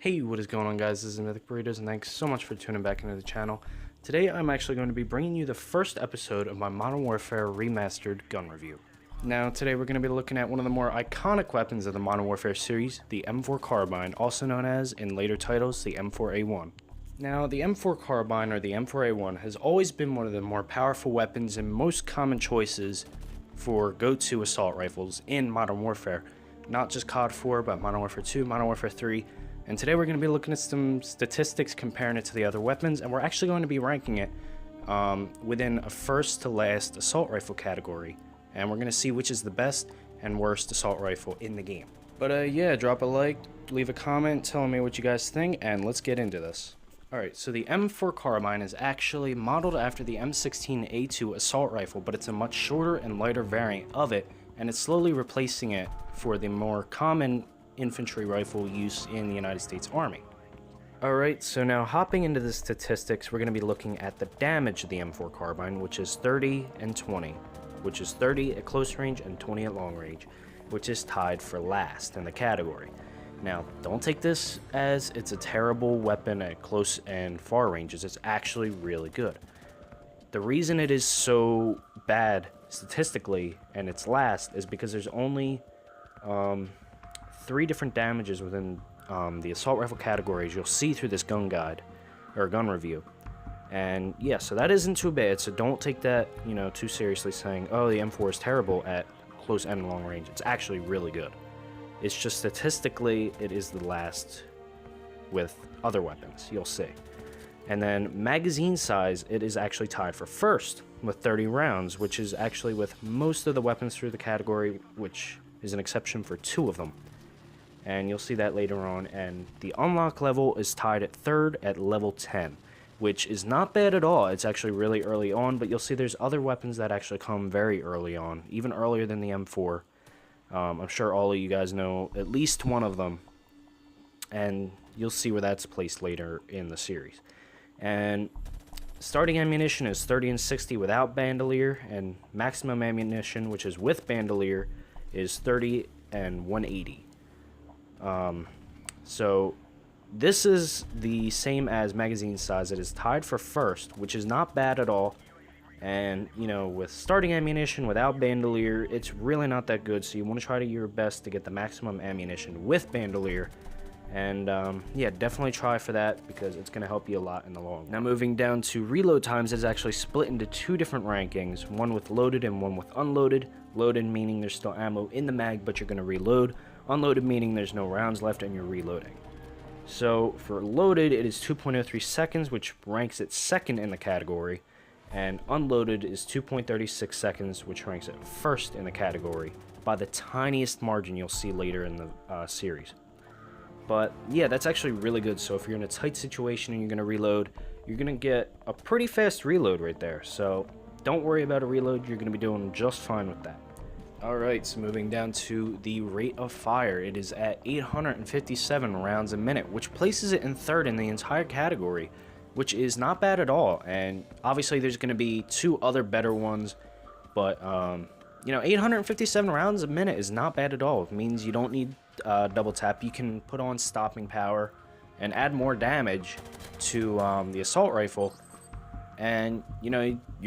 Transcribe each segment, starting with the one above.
Hey, what is going on, guys? This is Mythic Burritos, and thanks so much for tuning back into the channel. Today I'm actually going to be bringing you the first episode of my Modern Warfare Remastered gun review. Now today we're going to be looking at one of the more iconic weapons of the Modern Warfare series, the M4 Carbine, also known as, in later titles, the M4A1. Now the M4 Carbine, or the M4A1, has always been one of the more powerful weapons and most common choices for go-to assault rifles in Modern Warfare. Not just COD 4, but Modern Warfare 2, Modern Warfare 3, and today we're going to be looking at some statistics comparing it to the other weapons, and we're actually going to be ranking it within a first to last assault rifle category, and we're going to see which is the best and worst assault rifle in the game. But yeah, drop a like, leave a comment telling me what you guys think, and let's get into this. Alright, so the M4 Carbine is actually modeled after the M16A2 assault rifle, but it's a much shorter and lighter variant of it, and it's slowly replacing it for the more common infantry rifle use in the United States Army. Alright, so now hopping into the statistics, we're going to be looking at the damage of the M4 Carbine, which is 30 and 20, which is 30 at close range and 20 at long range, which is tied for last in the category. Now, don't take this as it's a terrible weapon at close and far ranges. It's actually really good. The reason it is so bad statistically and it's last is because there's only 3 different damages within the assault rifle categories you'll see through this gun guide or gun review. And yeah, so that isn't too bad, so don't take that, too seriously, saying, oh, the M4 is terrible at close and long range. It's actually really good. It's just statistically it is the last with other weapons, you'll see. And then magazine size, it is actually tied for first with 30 rounds, which is actually with most of the weapons through the category, which is an exception for 2 of them. And you'll see that later on. And the unlock level is tied at 3rd at level 10, which is not bad at all. It's actually really early on, but you'll see there's other weapons that actually come very early on, even earlier than the M4. I'm sure all of you guys know at least one of them, and you'll see where that's placed later in the series. And starting ammunition is 30 and 60 without bandolier, and maximum ammunition, which is with bandolier, is 30 and 180. So this is the same as magazine size. It is tied for first, which is not bad at all. And with starting ammunition without bandolier, it's really not that good, so you want to try to your best to get the maximum ammunition with bandolier. And yeah, definitely try for that because it's going to help you a lot in the long run. Now moving down to reload times, it's actually split into 2 different rankings, one with loaded and one with unloaded. Loaded meaning there's still ammo in the mag, but you're going to reload. Unloaded meaning there's no rounds left and you're reloading. So for loaded, it is 2.03 seconds, which ranks it 2nd in the category. And unloaded is 2.36 seconds, which ranks it 1st in the category by the tiniest margin you'll see later in the series. But yeah, that's actually really good. So if you're in a tight situation and you're going to reload, you're going to get a pretty fast reload right there. So don't worry about a reload. You're going to be doing just fine with that. Alright, so moving down to the rate of fire, it is at 857 rounds a minute, which places it in 3rd in the entire category, which is not bad at all. And obviously there's going to be 2 other better ones, but 857 rounds a minute is not bad at all. It means you don't need double tap. You can put on stopping power and add more damage to the assault rifle, and you're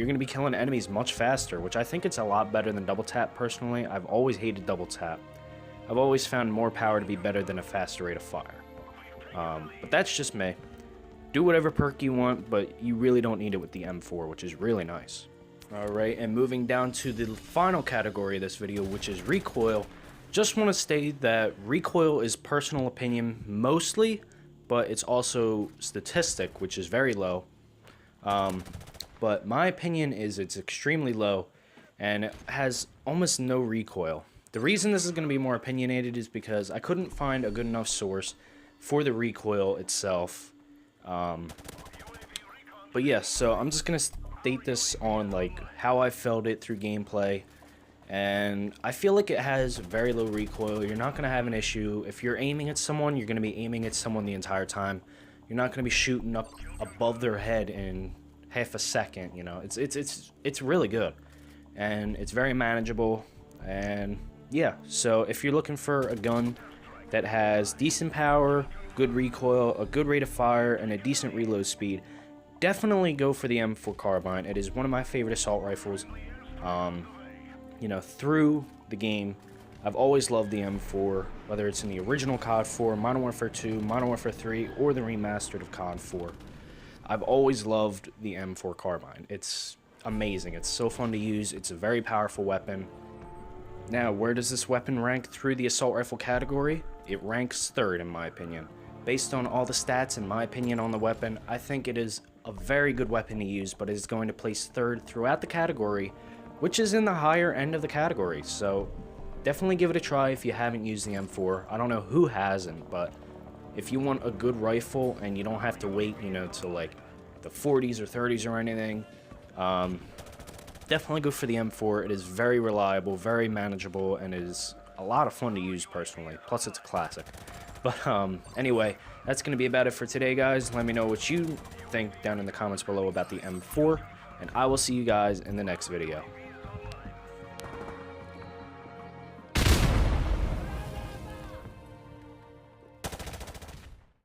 going to be killing enemies much faster, which I think it's a lot better than double tap. Personally, I've always hated double tap. I've always found more power to be better than a faster rate of fire, but that's just me. Do whatever perk you want, but you really don't need it with the M4, which is really nice. Alright, and moving down to the final category of this video, which is recoil. Just want to state that recoil is personal opinion mostly, but it's also statistic, which is very low. But my opinion is it's extremely low, and it has almost no recoil. The reason this is going to be more opinionated is because I couldn't find a good enough source for the recoil itself. But yeah, so I'm just gonna state this on how I felt it through gameplay, and I feel like it has very low recoil. You're not gonna have an issue if you're aiming at someone. You're gonna be aiming at someone the entire time. You're not gonna be shooting up above their head in half a second. It's really good, and it's very manageable. And yeah, so if you're looking for a gun that has decent power, good recoil, a good rate of fire, and a decent reload speed, definitely go for the M4 Carbine. It is one of my favorite assault rifles. You know, through the game, I've always loved the M4, whether it's in the original COD 4, Modern Warfare 2, Modern Warfare 3, or the remastered of COD 4. I've always loved the M4 Carbine. It's amazing. It's so fun to use. It's a very powerful weapon. Now, where does this weapon rank through the assault rifle category? It ranks third, in my opinion. Based on all the stats, in my opinion, on the weapon, I think it is a very good weapon to use, but it is going to place third throughout the category, which is in the higher end of the category. So definitely give it a try if you haven't used the M4. I don't know who hasn't, but if you want a good rifle and you don't have to wait, you know, to like the 40s or 30s or anything, definitely go for the M4. It is very reliable, very manageable, and it is a lot of fun to use personally. Plus, it's a classic. But anyway, that's going to be about it for today, guys. Let me know what you think down in the comments below about the M4, and I will see you guys in the next video.